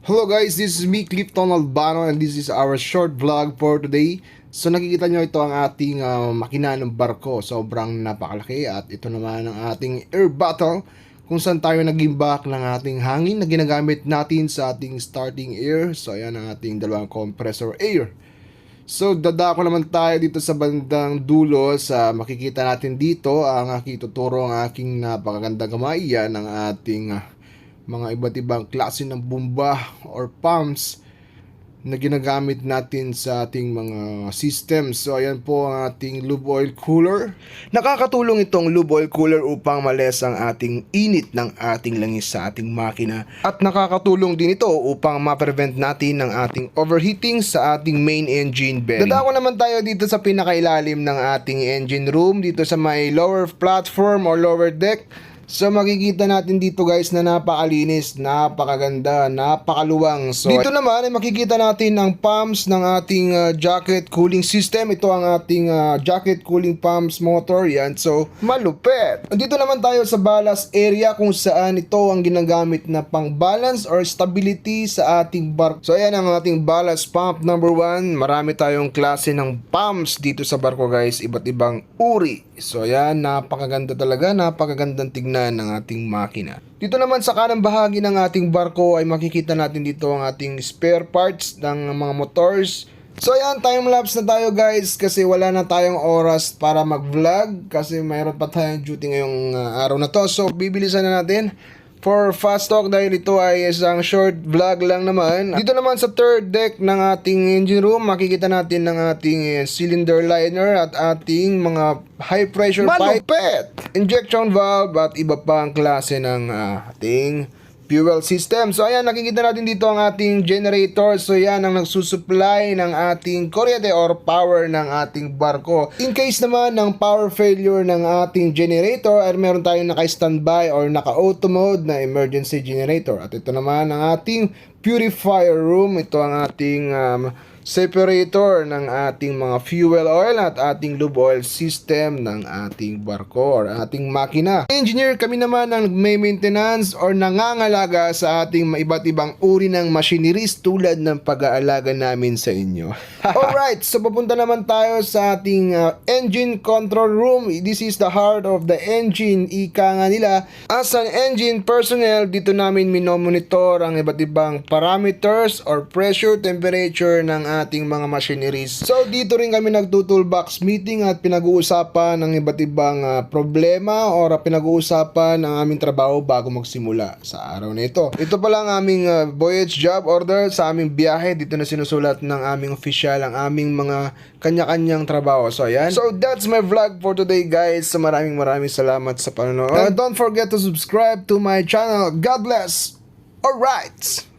Hello guys, this is me, Clifton Albano, and this is our short vlog for today. So nakikita nyo ito ang ating makina ng barko. Sobrang napakalaki at ito naman ang ating air battle kung saan tayo nag-imbak ng ating hangin na ginagamit natin sa ating starting air. So ayan ang ating dalawang compressor air. So dadako naman tayo dito sa bandang dulo. Sa makikita natin dito ang aking tuturo ang aking napakagandang gamayan ng ating mga iba't ibang klase ng bomba or pumps na ginagamit natin sa ating mga systems. So ayan po ang ating lube oil cooler. Nakakatulong itong lube oil cooler upang males ang ating init ng ating langis sa ating makina. At nakakatulong din ito upang ma-prevent natin ng ating overheating sa ating main engine bearing. Dadako naman tayo dito sa pinakailalim ng ating engine room, dito sa may lower platform or lower deck. So makikita natin dito guys na napakalinis, napakaganda, napakaluwang. So dito naman ay makikita natin ang pumps ng ating jacket cooling system. Ito ang ating jacket cooling pumps motor. Yan, so malupet. Dito naman tayo sa ballast area kung saan ito ang ginagamit na pang balance or stability sa ating barko. So ayan ang ating ballast pump number 1. Marami tayong klase ng pumps dito sa barko guys, iba't ibang uri. So ayan, napakaganda talaga, napakagandang tignan ng ating makina. Dito naman sa kanang bahagi ng ating barko ay makikita natin dito ang ating spare parts ng mga motors. So ayan, time lapse na tayo guys kasi wala na tayong oras para mag vlog kasi mayroon pa tayong duty ngayong araw na to. So bibilisan na natin for fast talk dahil ito ay isang short vlog lang naman. Dito naman sa third deck ng ating engine room, makikita natin ng ating cylinder liner at ating mga high pressure pipe, injection valve at iba pang klase ng ating fuel system. So ayan, nakikita natin dito ang ating generator. So yan ang nagsusupply ng ating kuryente or power ng ating barko. In case naman ng power failure ng ating generator ay meron tayong naka-standby or naka-auto mode na emergency generator. At ito naman ang ating purifier room. Ito ang ating separator ng ating mga fuel oil at ating lube oil system ng ating barko or ating makina. Engineer, kami naman ang may maintenance or nangangalaga sa ating iba't ibang uri ng machineries tulad ng pag-aalaga namin sa inyo. Alright, so papunta naman tayo sa ating engine control room. This is the heart of the engine, ika nga nila. As an engine personnel, dito namin minomonitor ang iba't ibang parameters or pressure, temperature ng ating mga machineries. So dito rin kami nagtutoolbox meeting at pinag-uusapan ng iba't ibang problema or pinag-uusapan ang aming trabaho bago magsimula sa araw na ito. Ito pala ang aming voyage job order sa aming biyahe. Dito na sinusulat ng aming official ang aming mga kanya-kanyang trabaho. So ayan. So that's my vlog for today guys. So maraming salamat sa panonood. And don't forget to subscribe to my channel. God bless! Alright!